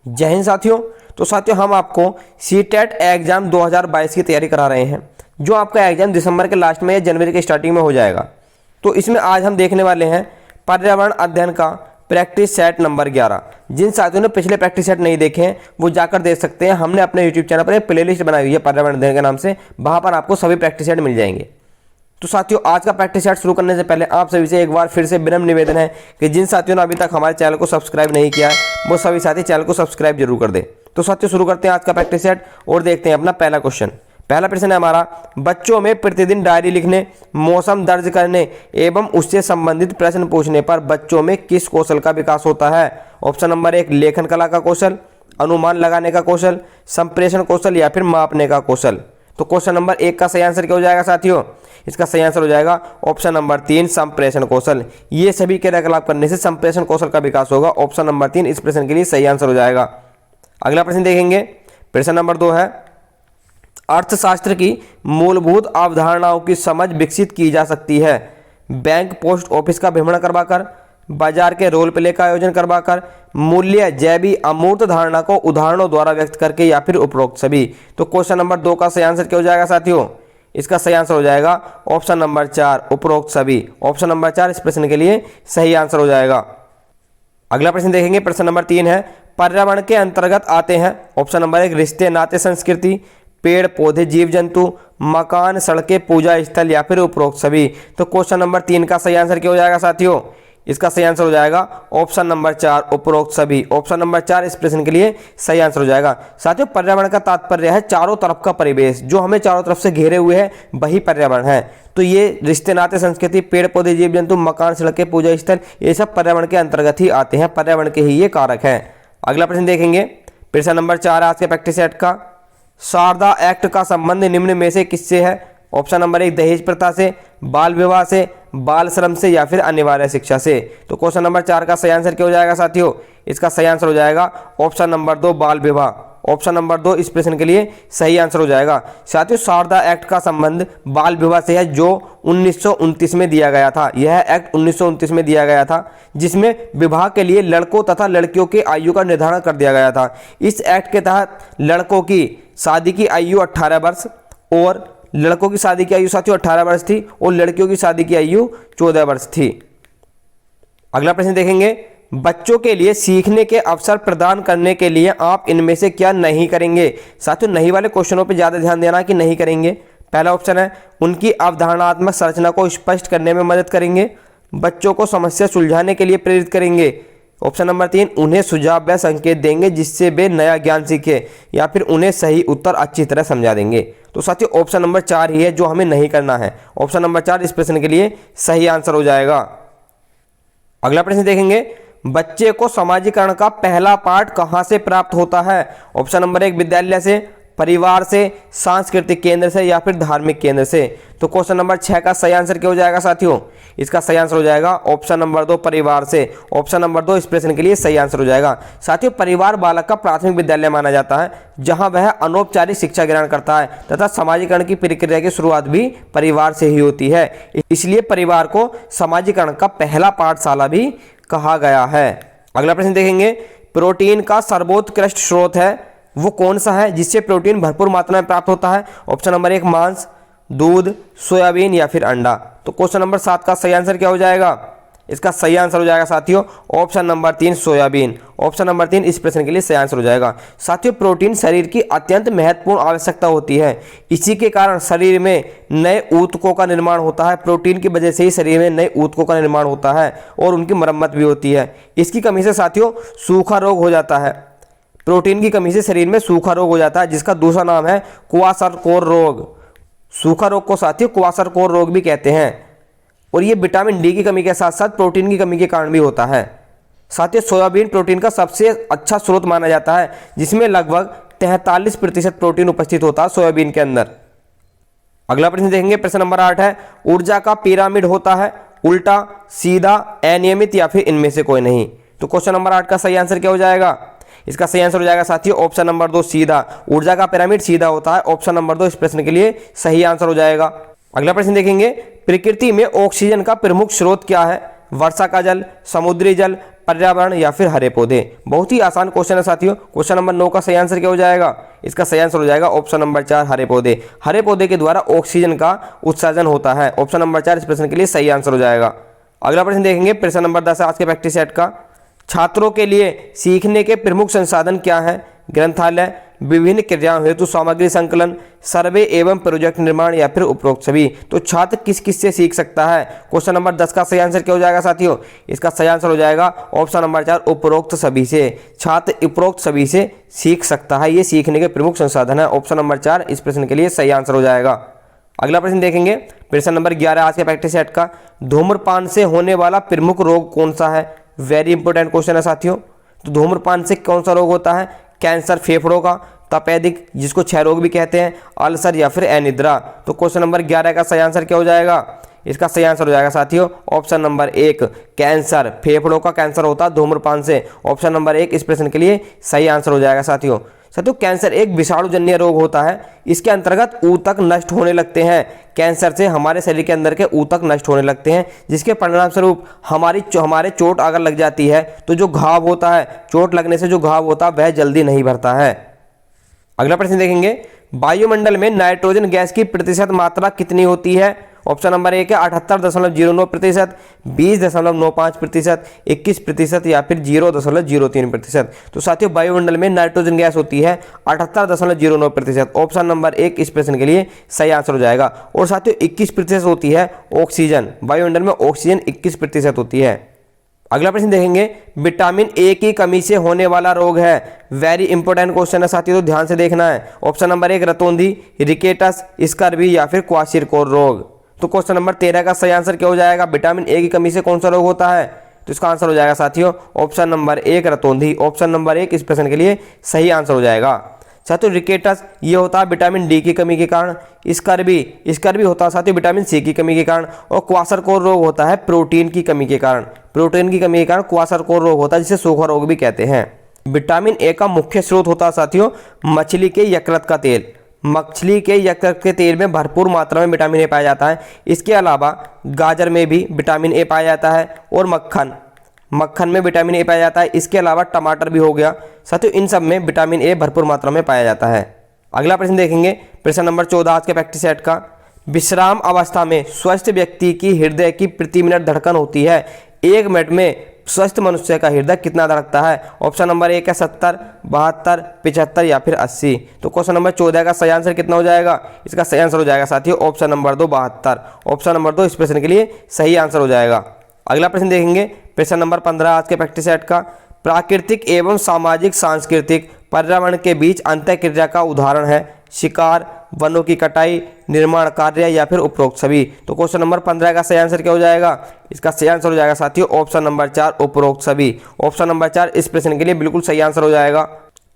जय हिंद साथियों। तो साथियों, हम आपको सीटेट एग्जाम 2022 की तैयारी करा रहे हैं, जो आपका एग्जाम दिसंबर के लास्ट में या जनवरी के स्टार्टिंग में हो जाएगा। तो इसमें आज हम देखने वाले हैं पर्यावरण अध्ययन का प्रैक्टिस सेट नंबर 11। जिन साथियों ने पिछले प्रैक्टिस सेट नहीं देखे हैं वो जाकर देख सकते हैं। हमने अपने यूट्यूब चैनल पर एक प्लेलिस्ट बनाई हुई है पर्यावरण अध्ययन के नाम से, वहाँ पर आपको सभी प्रैक्टिस सेट मिल जाएंगे। तो साथियों, आज का प्रैक्टिस सेट शुरू करने से पहले आप सभी से एक बार फिर से विनम्र निवेदन है कि जिन साथियों ने अभी तक हमारे चैनल को सब्सक्राइब नहीं किया है वो सभी साथी चैनल को सब्सक्राइब जरूर कर दें। तो साथियों, शुरू करते हैं आज का प्रैक्टिस सेट और देखते हैं अपना पहला क्वेश्चन। पहला प्रश्न है हमारा, बच्चों में प्रतिदिन डायरी लिखने, मौसम दर्ज करने एवं उससे संबंधित प्रश्न पूछने पर बच्चों में किस कौशल का विकास होता है? ऑप्शन नंबर 1 लेखन कला का कौशल, अनुमान लगाने का कौशल, संप्रेषण कौशल या फिर मापने का कौशल। तो क्वेश्चन नंबर 1 का सही आंसर क्या हो जाएगा साथियों? इसका सही आंसर हो जाएगा ऑप्शन नंबर 3 संप्रेषण कौशल। ये सभी क्रियाकलाप करने से संप्रेषण कौशल का विकास होगा। ऑप्शन नंबर 3 इस प्रश्न के लिए सही आंसर हो जाएगा। अगला प्रश्न देखेंगे, प्रश्न नंबर 2 है, अर्थशास्त्र की मूलभूत अवधारणाओं की समझ विकसित की जा सकती है बैंक पोस्ट ऑफिस का भ्रमण करवाकर, बाजार के रोल प्ले का आयोजन करवाकर, मूल्य जैवी अमूर्त धारणा को उदाहरणों द्वारा व्यक्त करके या फिर उपरोक्त सभी। तो क्वेश्चन नंबर 2 का सही आंसर क्या हो जाएगा साथियों? इसका सही आंसर हो जाएगा ऑप्शन नंबर 4 उपरोक्त सभी। ऑप्शन नंबर 4 इस प्रश्न के लिए सही आंसर हो जाएगा। अगला प्रश्न देखेंगे, प्रश्न नंबर 3 है, पर्यावरण के अंतर्गत आते हैं ऑप्शन नंबर 1 रिश्ते नाते संस्कृति, पेड़ पौधे जीव जंतु, मकान सड़कें पूजा स्थल या फिर उपरोक्त सभी। तो क्वेश्चन नंबर 3 का सही आंसर क्या हो जाएगा साथियों? इसका सही आंसर हो जाएगा ऑप्शन नंबर 4 उपरोक्त सभी। ऑप्शन नंबर 4 इस प्रश्न के लिए सही आंसर हो जाएगा। साथियों, पर्यावरण का तात्पर्य है चारों तरफ का परिवेश, जो हमें चारों तरफ से घेरे हुए है वही पर्यावरण है। तो ये रिश्ते नाते संस्कृति, पेड़ पौधे जीव जंतु, मकान सड़कें पूजा स्थल, ये सब पर्यावरण के अंतर्गत ही आते हैं, पर्यावरण के ही ये कारक हैं। अगला प्रश्न देखेंगे, प्रश्न नंबर 4 आज के प्रैक्टिस सेट का, शारदा एक्ट का संबंध निम्न में से किससे है? ऑप्शन नंबर 1 दहेज प्रथा से, बाल विवाह से, बाल श्रम से या फिर अनिवार्य शिक्षा से। तो क्वेश्चन नंबर 4 का सही आंसर क्या हो जाएगा साथियों? इसका सही आंसर हो जाएगा ऑप्शन नंबर 2 बाल विवाह। ऑप्शन नंबर 2 इस प्रश्न के लिए सही आंसर हो जाएगा। साथियों, शारदा एक्ट का संबंध बाल विवाह से है, जो 1929 में दिया गया था। यह एक्ट 1929 में दिया गया था, जिसमें विवाह के लिए लड़कों तथा लड़कियों की आयु का निर्धारण कर दिया गया था। इस एक्ट के तहत लड़कों की शादी की आयु 18 वर्ष और लड़कों की शादी की आयु साथियों 18 वर्ष थी और लड़कियों की शादी की आयु 14 वर्ष थी। अगला प्रश्न देखेंगे, बच्चों के लिए सीखने के अवसर प्रदान करने के लिए आप इनमें से क्या नहीं करेंगे? साथियों, नहीं वाले क्वेश्चनों पे ज़्यादा ध्यान देना कि नहीं करेंगे। पहला ऑप्शन है, उनकी अवधारणात्मक संरचना को स्पष्ट करने में मदद करेंगे, बच्चों को समस्या सुलझाने के लिए प्रेरित करेंगे। ऑप्शन नंबर 3 उन्हें सुझाव व संकेत देंगे जिससे वे नया ज्ञान सीखे, या फिर उन्हें सही उत्तर अच्छी तरह समझा देंगे। तो साथियों, ऑप्शन नंबर 4 ही है जो हमें नहीं करना है। ऑप्शन नंबर 4 इस प्रश्न के लिए सही आंसर हो जाएगा। अगला प्रश्न देखेंगे, बच्चे को समाजीकरण का पहला पाठ कहां से प्राप्त होता है? ऑप्शन नंबर 1 विद्यालय से, परिवार से, सांस्कृतिक केंद्र से या फिर धार्मिक केंद्र से। तो क्वेश्चन नंबर 6 का सही आंसर क्या हो जाएगा साथियों? इसका सही आंसर हो जाएगा ऑप्शन नंबर 2 परिवार से। ऑप्शन नंबर 2 इस प्रश्न के लिए सही आंसर हो जाएगा। साथियों, परिवार बालक का प्राथमिक विद्यालय माना जाता है, जहां वह अनौपचारिक शिक्षा ग्रहण करता है तथा समाजीकरण की प्रक्रिया की शुरुआत भी परिवार से ही होती है। इसलिए परिवार को समाजीकरण का पहला पाठशाला भी कहा गया है। अगला प्रश्न देखेंगे, प्रोटीन का सर्वोत्कृष्ट स्रोत है वो कौन सा है जिससे प्रोटीन भरपूर मात्रा में प्राप्त होता है? ऑप्शन नंबर 1 मांस, दूध, सोयाबीन या फिर अंडा। तो क्वेश्चन नंबर 7 का सही आंसर क्या हो जाएगा? इसका सही आंसर हो जाएगा साथियों option number 3 soybean. Option number 3 इस प्रश्न के लिए सही आंसर हो जाएगा। साथियों, प्रोटीन शरीर की अत्यंत महत्वपूर्ण आवश्यकता होती है। इसी के कारण शरीर में नए ऊतकों का निर्माण होता है। प्रोटीन की वजह से ही शरीर में नए ऊतकों का निर्माण होता है और उनकी मरम्मत भी होती है। इसकी कमी से साथियों सूखा रोग हो जाता है। प्रोटीन की कमी से शरीर में सूखा रोग हो जाता है, जिसका दूसरा नाम है क्वाशरकोर रोग। सूखा रोग को साथियों क्वाशरकोर रोग भी कहते हैं और ये विटामिन डी की कमी के साथ साथ प्रोटीन की कमी के कारण भी होता है। साथियों, सोयाबीन प्रोटीन का सबसे अच्छा स्रोत माना जाता है, जिसमें लगभग 43% प्रोटीन उपस्थित होता है सोयाबीन के अंदर। अगला प्रश्न देखेंगे, प्रश्न नंबर 8 है, ऊर्जा का पिरामिड होता है उल्टा, सीधा, अनियमित या फिर इनमें से कोई नहीं। तो क्वेश्चन नंबर 8 का सही आंसर क्या हो जाएगा? इसका सही आंसर हो जाएगा साथियों ऑप्शन नंबर 2 सीधा। ऊर्जा का पिरामिड सीधा होता है। ऑप्शन नंबर 2 इस प्रश्न के लिए सही आंसर हो जाएगा। अगला प्रश्न देखेंगे, प्रकृति में ऑक्सीजन का प्रमुख स्रोत क्या है? वर्षा का जल, समुद्री जल, पर्यावरण या फिर हरे पौधे। बहुत ही आसान क्वेश्चन है साथियों। क्वेश्चन नंबर 9 का सही आंसर क्या हो जाएगा? इसका सही आंसर हो जाएगा ऑप्शन नंबर 4 हरे पौधे। हरे पौधे के द्वारा ऑक्सीजन का उत्सर्जन होता है। ऑप्शन नंबर 4 इस प्रश्न के लिए सही आंसर हो जाएगा। अगला प्रश्न देखेंगे, प्रश्न नंबर 10 आज के प्रैक्टिस सेट का। छात्रों के लिए सीखने के प्रमुख संसाधन क्या है? ग्रंथालय, विभिन्न क्रियाओं हेतु सामग्री संकलन, सर्वे एवं प्रोजेक्ट निर्माण या फिर उपरोक्त सभी। तो छात्र किस किस से सीख सकता है? क्वेश्चन नंबर 10 का सही आंसर क्या हो जाएगा साथियों? इसका सही आंसर हो जाएगा ऑप्शन नंबर 4 उपरोक्त सभी से। छात्र उपरोक्त सभी से सीख सकता है, ये सीखने के प्रमुख संसाधन है। ऑप्शन नंबर 4 इस प्रश्न के लिए सही आंसर हो जाएगा। अगला प्रश्न देखेंगे, प्रश्न नंबर 11 आज के प्रैक्टिस सेट का। धूम्रपान से होने वाला प्रमुख रोग कौन सा है? वेरी इंपॉर्टेंट क्वेश्चन है साथियों। तो धूम्रपान से कौन सा रोग होता है? कैंसर फेफड़ों का, तपेदिक जिसको क्षय रोग भी कहते हैं, अल्सर या फिर अनिद्रा। तो क्वेश्चन नंबर 11 का सही आंसर क्या हो जाएगा? इसका सही आंसर हो जाएगा साथियों ऑप्शन नंबर 1 कैंसर। फेफड़ों का कैंसर होता है धूम्रपान से। ऑप्शन नंबर 1 इस प्रश्न के लिए सही आंसर हो जाएगा साथियों। कैंसर एक विषाणुजन्य रोग होता है। इसके अंतर्गत ऊतक नष्ट होने लगते हैं। कैंसर से हमारे शरीर के अंदर के ऊतक नष्ट होने लगते हैं, जिसके परिणाम स्वरूप हमारे चोट अगर लग जाती है तो जो घाव होता है, चोट लगने से जो घाव होता है वह जल्दी नहीं भरता है। अगला प्रश्न देखेंगे, वायुमंडल में नाइट्रोजन गैस की प्रतिशत मात्रा कितनी होती है? ऑप्शन नंबर 1 है 78.09%, 20.95%, 21% या फिर 0.03%। तो साथियों वायुमंडल में नाइट्रोजन गैस होती है 78.09%। ऑप्शन नंबर 1 इस प्रश्न के लिए सही आंसर हो जाएगा। और साथियों 21% होती है ऑक्सीजन। वायुमंडल में ऑक्सीजन 21% होती है। अगला प्रश्न देखेंगे, विटामिन ए की कमी से होने वाला रोग है। वेरी इंपॉर्टेंट क्वेश्चन है साथियों, तो ध्यान से देखना है। ऑप्शन नंबर 1 रतौंधी, रिकेटस, स्कर्वी या फिर क्वाशिरकोर रोग। तो क्वेश्चन नंबर 13 का सही आंसर क्या हो जाएगा? विटामिन ए की कमी से कौन सा रोग होता है? तो इसका आंसर हो जाएगा साथियों ऑप्शन नंबर 1 रतौंधी। ऑप्शन नंबर 1 इस प्रश्न के लिए सही आंसर हो जाएगा। साथियों रिकेटस ये होता है विटामिन डी की कमी के कारण। स्कर्वी होता है साथियों विटामिन सी की कमी के कारण। और क्वाशरकोर रोग होता है प्रोटीन की कमी के कारण। प्रोटीन की कमी के कारण क्वाशरकोर रोग होता है, जिसे सूखा रोग भी कहते हैं। विटामिन ए का मुख्य स्रोत होता है साथियों मछली के यकृत का तेल। मछली के यकृत के तेल में भरपूर मात्रा में विटामिन ए पाया जाता है। इसके अलावा गाजर में भी विटामिन ए पाया जाता है और मक्खन में विटामिन ए पाया जाता है। इसके अलावा टमाटर भी हो गया साथियों, इन सब में विटामिन ए भरपूर मात्रा में पाया जाता है। अगला प्रश्न देखेंगे, प्रश्न नंबर 14 आज के प्रैक्टिस सेट का। विश्राम अवस्था में स्वस्थ व्यक्ति की हृदय की प्रति मिनट धड़कन होती है। 1 मिनट में स्वस्थ मनुष्य का हृदय कितना धड़कता है? ऑप्शन नंबर 1 है 70, 72, 75 या फिर 80। तो क्वेश्चन नंबर 14 का सही आंसर कितना हो जाएगा? इसका सही आंसर हो जाएगा साथियों ऑप्शन नंबर 2 72। ऑप्शन नंबर 2 इस प्रश्न के लिए सही आंसर हो जाएगा। अगला प्रश्न देखेंगे, प्रश्न नंबर 15 आज के प्रैक्टिस सेट का। प्राकृतिक एवं सामाजिक सांस्कृतिक पर्यावरण के बीच अंतःक्रिया का उदाहरण है। शिकार, वनों की कटाई, निर्माण कार्य या फिर उपरोक्त सभी। तो क्वेश्चन नंबर 15 का सही आंसर क्या हो जाएगा? इसका सही आंसर हो जाएगा साथियों ऑप्शन नंबर 4 उपरोक्त सभी। ऑप्शन नंबर 4 इस प्रश्न के लिए बिल्कुल सही आंसर हो जाएगा।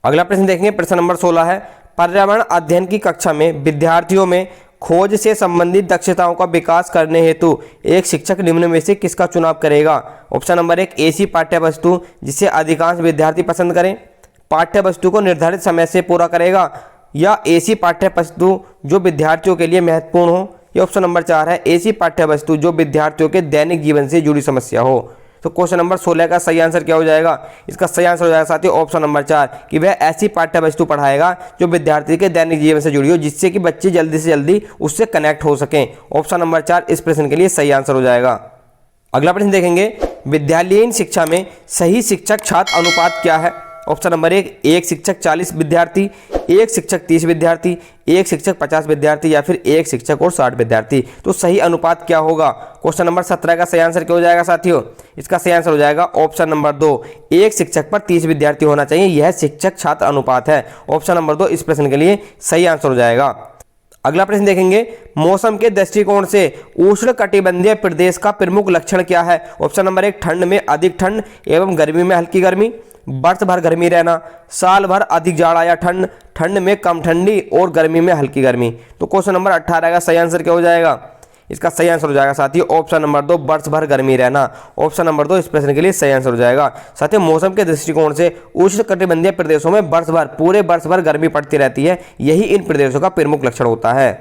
अगला प्रश्न देखेंगे, प्रश्न नंबर 16 है। पर्यावरण अध्ययन की कक्षा में विद्यार्थियों में खोज से संबंधित दक्षताओं का विकास करने हेतु एक शिक्षक निम्न में से किसका चुनाव करेगा? ऑप्शन नंबर 1 ऐसी पाठ्य वस्तु जिसे अधिकांश विद्यार्थी पसंद करें, पाठ्य वस्तु को निर्धारित समय से पूरा करेगा, या ऐसी पाठ्य वस्तु जो विद्यार्थियों के लिए महत्वपूर्ण हो। ये ऑप्शन नंबर 4 है ऐसी पाठ्य वस्तु जो विद्यार्थियों के दैनिक जीवन से जुड़ी समस्या हो। तो क्वेश्चन नंबर 16 का सही आंसर क्या हो जाएगा? इसका सही आंसर हो जाएगा साथियों ऑप्शन नंबर 4 कि वह ऐसी पाठ्य वस्तु पढ़ाएगा जो विद्यार्थी के दैनिक जीवन से जुड़ी हो, जिससे कि बच्चे जल्दी से जल्दी उससे कनेक्ट हो सकें। ऑप्शन नंबर 4 इस प्रश्न के लिए सही आंसर हो जाएगा। अगला प्रश्न देखेंगे, विद्यालयीन शिक्षा में सही शिक्षक छात्र अनुपात क्या है? ऑप्शन नंबर 1 शिक्षक 40 विद्यार्थी, 1 शिक्षक 30 विद्यार्थी, 1 शिक्षक 50 विद्यार्थी या फिर 1 शिक्षक और 60 विद्यार्थी। तो सही अनुपात क्या होगा? क्वेश्चन नंबर 17 का सही आंसर क्या हो जाएगा साथियों? इसका सही आंसर हो जाएगा ऑप्शन नंबर 2 1 शिक्षक पर 30 विद्यार्थी होना चाहिए। यह शिक्षक छात्र अनुपात है। ऑप्शन नंबर 2 इस प्रश्न के लिए सही आंसर हो जाएगा। अगला प्रश्न देखेंगे, मौसम के दृष्टिकोण से उष्णकटिबंधीय प्रदेश का प्रमुख लक्षण क्या है? ऑप्शन नंबर 1 ठंड में अधिक ठंड एवं गर्मी में हल्की गर्मी, वर्ष भर गर्मी रहना, साल भर अधिक जाड़ा या ठंड, ठंड में कम ठंडी और गर्मी में हल्की गर्मी। तो क्वेश्चन नंबर 18 का सही आंसर क्या हो जाएगा? इसका सही आंसर हो जाएगा साथियों ऑप्शन नंबर 2 वर्ष भर गर्मी रहना। ऑप्शन नंबर 2 इस प्रश्न के लिए सही आंसर हो जाएगा। साथियों मौसम के दृष्टिकोण से उष्णकटिबंधीय प्रदेशों में पूरे वर्ष भर गर्मी पड़ती रहती है। यही इन प्रदेशों का प्रमुख लक्षण होता है।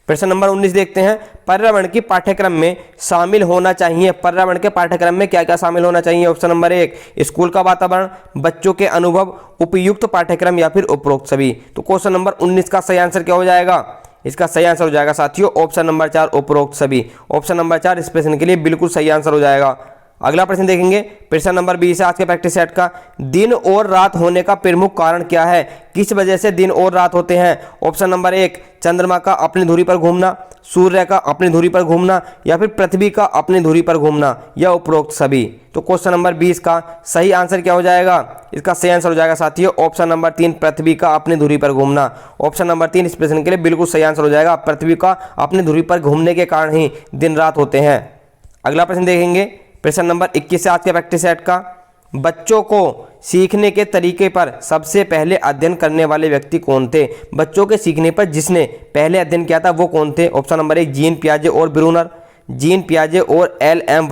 प्रश्न नंबर 19 देखते हैं, पर्यावरण की पाठ्यक्रम में शामिल होना चाहिए। पर्यावरण के पाठ्यक्रम में क्या क्या शामिल होना चाहिए? ऑप्शन नंबर 1 स्कूल का वातावरण, बच्चों के अनुभव, उपयुक्त पाठ्यक्रम या फिर उपरोक्त सभी। तो क्वेश्चन नंबर 19 का सही आंसर क्या हो जाएगा? इसका सही आंसर हो जाएगा साथियों ऑप्शन नंबर 4 उपरोक्त सभी। ऑप्शन नंबर 4 इस प्रश्न के लिए बिल्कुल सही आंसर हो जाएगा। अगला प्रश्न देखेंगे, प्रश्न नंबर 20 है आज के प्रैक्टिस सेट का, दिन और रात होने का प्रमुख कारण क्या है? किस वजह से दिन और रात होते हैं? ऑप्शन नंबर 1 चंद्रमा का अपनी धुरी पर घूमना, सूर्य का अपनी धुरी पर घूमना या फिर पृथ्वी का अपनी धुरी पर घूमना या उपरोक्त सभी। तो क्वेश्चन नंबर 20 का सही आंसर क्या हो जाएगा? इसका सही आंसर हो जाएगा साथियों ऑप्शन नंबर 3 पृथ्वी का अपनी धुरी पर घूमना। ऑप्शन नंबर 3 इस प्रश्न के लिए बिल्कुल सही आंसर हो जाएगा। पृथ्वी का अपनी धुरी पर घूमने के कारण ही दिन रात होते हैं। अगला प्रश्न देखेंगे, प्रश्न नंबर 21 से आज के प्रैक्टिस सेट का, बच्चों को सीखने के तरीके पर सबसे पहले अध्ययन करने वाले व्यक्ति कौन थे? बच्चों के सीखने पर जिसने पहले अध्ययन किया था वो कौन थे? ऑप्शन नंबर 1 जीन पियाजे और ब्रूनर, जीन पियाजे और एल एन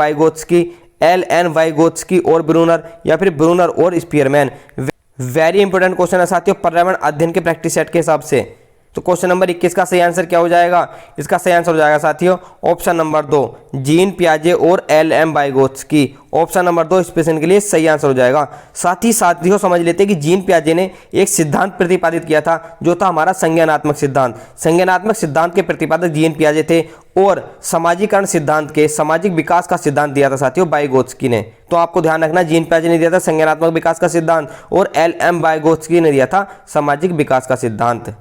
वाइगोत्स्की और ब्रूनर या फिर ब्रूनर और स्पीयरमैन। वेरी इंपॉर्टेंट क्वेश्चन है साथियों पर्यावरण अध्ययन के प्रैक्टिस सेट के हिसाब से। तो क्वेश्चन नंबर 21 का सही आंसर क्या हो जाएगा? इसका सही आंसर हो जाएगा साथियों ऑप्शन नंबर 2 जीन पियाजे और एल वाइगोत्स्की। ऑप्शन नंबर 2 इस प्रश्न के लिए सही आंसर हो जाएगा। साथ ही साथियों समझ लेते हैं कि जीन पियाजे ने एक सिद्धांत प्रतिपादित किया था जो था हमारा संज्ञानात्मक सिद्धांत। संज्ञानात्मक सिद्धांत के प्रतिपादक जीन पियाजे थे और सामाजिकरण सिद्धांत के सामाजिक विकास का सिद्धांत दिया था साथियों वाइगोत्स्की ने। तो आपको ध्यान रखना जीन पियाजे ने दिया था संज्ञानात्मक विकास का सिद्धांत और एल वाइगोत्स्की ने दिया था सामाजिक विकास का सिद्धांत।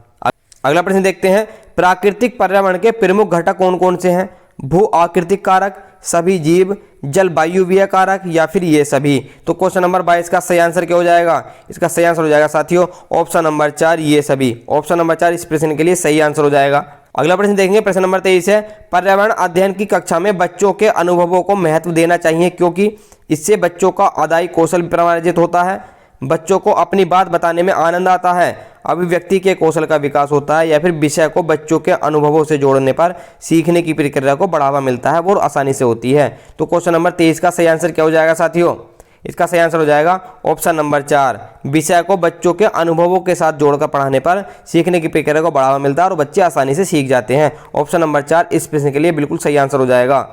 अगला प्रश्न देखते हैं, प्राकृतिक पर्यावरण के प्रमुख घटक कौन कौन से हैं? भू आकृतिक कारक, सभी जीव, जलवायुवीय कारक या फिर ये सभी। तो क्वेश्चन नंबर 22 का सही आंसर क्या हो जाएगा? इसका सही आंसर हो जाएगा साथियों ऑप्शन नंबर 4 ये सभी। ऑप्शन नंबर 4 इस प्रश्न के लिए सही आंसर हो जाएगा। अगला प्रश्न देखेंगे, प्रश्न नंबर 23 है, पर्यावरण अध्ययन की कक्षा में बच्चों के अनुभवों को महत्व देना चाहिए क्योंकि इससे बच्चों का अदाई कौशल प्रमार्जित होता है, बच्चों को अपनी बात बताने में आनंद आता है, अभिव्यक्ति के कौशल का विकास होता है या फिर विषय को बच्चों के अनुभवों से जोड़ने पर सीखने की प्रक्रिया को बढ़ावा मिलता है वो आसानी से होती है। तो क्वेश्चन नंबर 23 का सही आंसर क्या हो जाएगा साथियों? इसका सही आंसर हो जाएगा ऑप्शन नंबर 4 विषय को बच्चों के अनुभवों के साथ जोड़कर पढ़ाने पर सीखने की प्रक्रिया को बढ़ावा मिलता है और बच्चे आसानी से सीख जाते हैं। ऑप्शन नंबर 4 इस प्रश्न के लिए बिल्कुल सही आंसर हो जाएगा।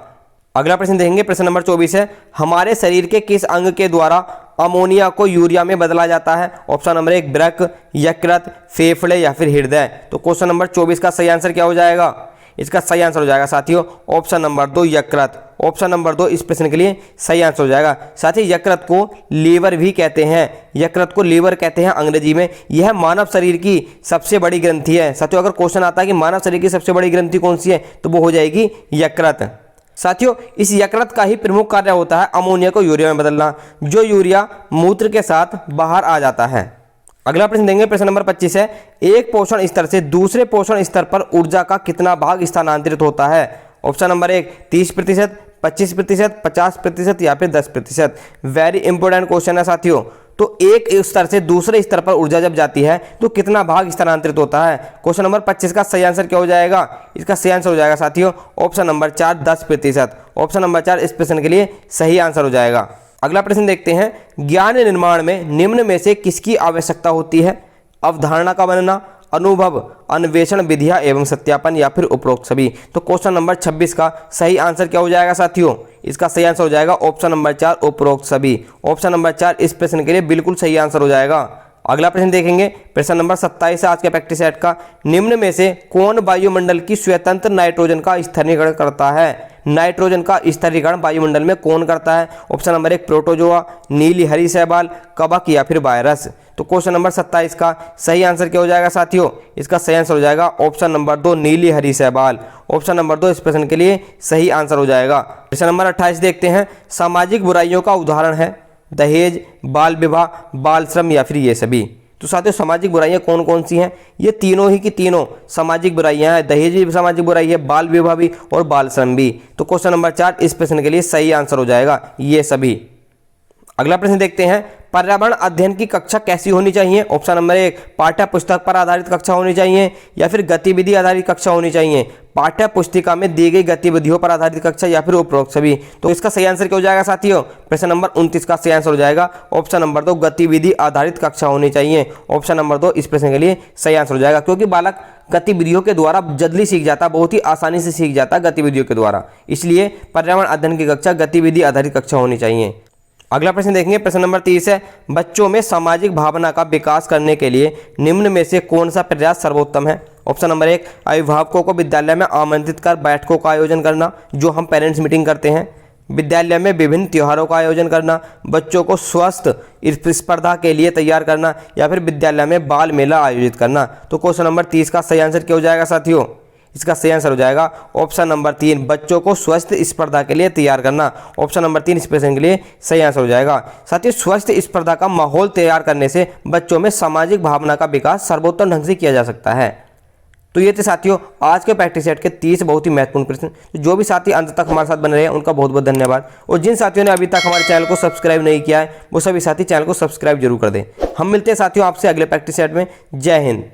अगला प्रश्न देखेंगे, प्रश्न नंबर 24 है, हमारे शरीर के किस अंग के द्वारा अमोनिया को यूरिया में बदला जाता है? ऑप्शन नंबर 1 वृक्क, यकृत, फेफड़े या फिर हृदय। तो क्वेश्चन नंबर 24 का सही आंसर क्या हो जाएगा? इसका सही आंसर हो जाएगा साथियों ऑप्शन नंबर 2 यकृत। ऑप्शन नंबर 2 इस प्रश्न के लिए सही आंसर हो जाएगा। साथ ही यकृत को लीवर भी कहते हैं, यकृत को लीवर कहते हैं अंग्रेजी में। यह मानव शरीर की सबसे बड़ी ग्रंथि है साथियों। अगर क्वेश्चन आता है कि मानव शरीर की सबसे बड़ी ग्रंथि कौन सी है तो वो हो जाएगी यकृत। साथियों इस यकृत का ही प्रमुख कार्य होता है अमोनिया को यूरिया में बदलना, जो यूरिया मूत्र के साथ बाहर आ जाता है। अगला प्रश्न देंगे, प्रश्न नंबर 25 है, एक पोषण स्तर से दूसरे पोषण स्तर पर ऊर्जा का कितना भाग स्थानांतरित होता है? ऑप्शन नंबर 1 30%, 25%, 50% या फिर 10%। वेरी इंपॉर्टेंट क्वेश्चन है साथियों। तो एक स्तर से दूसरे स्तर पर ऊर्जा जब जाती है तो कितना भाग स्थानांतरित होता है? क्वेश्चन नंबर 25 का सही आंसर क्या हो जाएगा? इसका सही आंसर हो जाएगा साथियों ऑप्शन नंबर 4 10%। ऑप्शन नंबर 4 इस प्रश्न के लिए सही आंसर हो जाएगा। अगला प्रश्न देखते हैं, ज्ञान निर्माण में निम्न में से किसकी आवश्यकता होती है? अवधारणा का बनना, अनुभव, अन्वेषण, विधियां एवं सत्यापन या फिर उपरोक्त सभी। तो क्वेश्चन नंबर 26 का सही आंसर क्या हो जाएगा साथियों? इसका सही आंसर हो जाएगा ऑप्शन नंबर 4 उपरोक्त सभी। ऑप्शन नंबर 4 इस प्रश्न के लिए बिल्कुल सही आंसर हो जाएगा। अगला प्रश्न देखेंगे, प्रश्न नंबर 27 है आज के प्रैक्टिस सेट का, निम्न में से कौन वायुमंडल की स्वतंत्र नाइट्रोजन का स्थिरीकरण करता है? नाइट्रोजन का स्थिरीकरण वायुमंडल में कौन करता है? ऑप्शन नंबर 1 प्रोटोजोआ, नीली हरी शैवाल, कवक या फिर वायरस। तो क्वेश्चन नंबर 27 का सही आंसर क्या हो जाएगा साथियों? इसका सही आंसर हो जाएगा ऑप्शन नंबर 2 नीली हरी शैवाल। ऑप्शन नंबर 2 इस प्रश्न के लिए सही आंसर हो जाएगा। प्रश्न नंबर 28 देखते हैं, सामाजिक बुराइयों का उदाहरण है दहेज, बाल विवाह, बाल श्रम या फिर ये सभी। तो साथियों सामाजिक बुराइयां कौन कौन सी हैं? ये तीनों ही की तीनों सामाजिक बुराइयां हैं। दहेज भी सामाजिक बुराई है, बाल विवाह भी और बाल श्रम भी। तो क्वेश्चन नंबर 4 इस प्रश्न के लिए सही आंसर हो जाएगा ये सभी। अगला प्रश्न देखते हैं, पर्यावरण अध्ययन की कक्षा कैसी होनी चाहिए? ऑप्शन नंबर 1, पाठ्य पुस्तक पर आधारित कक्षा होनी चाहिए या फिर गतिविधि आधारित कक्षा होनी चाहिए, पाठ्य पुस्तिका में दी गई गतिविधियों पर आधारित कक्षा या फिर उपरोक्त सभी। तो इसका सही आंसर क्या हो जाएगा साथियों? प्रश्न नंबर 29 का सही आंसर हो जाएगा ऑप्शन नंबर 2, गतिविधि आधारित कक्षा होनी चाहिए। ऑप्शन नंबर 2 इस प्रश्न के लिए सही आंसर हो जाएगा, क्योंकि बालक गतिविधियों के द्वारा जल्दी सीख जाता, बहुत ही आसानी से सीख जाता गतिविधियों के द्वारा, इसलिए पर्यावरण अध्ययन की कक्षा गतिविधि आधारित कक्षा होनी चाहिए। अगला प्रश्न देखेंगे, प्रश्न नंबर 30 है, बच्चों में सामाजिक भावना का विकास करने के लिए निम्न में से कौन सा प्रयास सर्वोत्तम है? ऑप्शन नंबर 1, अभिभावकों को विद्यालय में आमंत्रित कर बैठकों का आयोजन करना, जो हम पेरेंट्स मीटिंग करते हैं, विद्यालय में विभिन्न त्योहारों का आयोजन करना, बच्चों को स्वस्थ स्पर्धा के लिए तैयार करना या फिर विद्यालय में बाल मेला आयोजित करना। तो क्वेश्चन नंबर 30 का सही आंसर क्या हो जाएगा साथियों? इसका सही आंसर हो जाएगा ऑप्शन नंबर 3, बच्चों को स्वस्थ स्पर्धा के लिए तैयार करना। ऑप्शन नंबर 3 इस प्रश्न के लिए सही आंसर हो जाएगा। साथियों, स्वस्थ स्पर्धा का माहौल तैयार करने से बच्चों में सामाजिक भावना का विकास सर्वोत्तम ढंग से किया जा सकता है। तो ये थे साथियों आज के प्रैक्टिस सेट के 30 बहुत ही महत्वपूर्ण प्रश्न। जो भी साथी अंत तक हमारे साथ बने रहे हैं उनका बहुत बहुत धन्यवाद, और जिन साथियों ने अभी तक हमारे चैनल को सब्सक्राइब नहीं किया है वो सभी साथी चैनल को सब्सक्राइब जरूर कर दें। हम मिलते हैं साथियों आपसे अगले प्रैक्टिस सेट में। जय हिंद।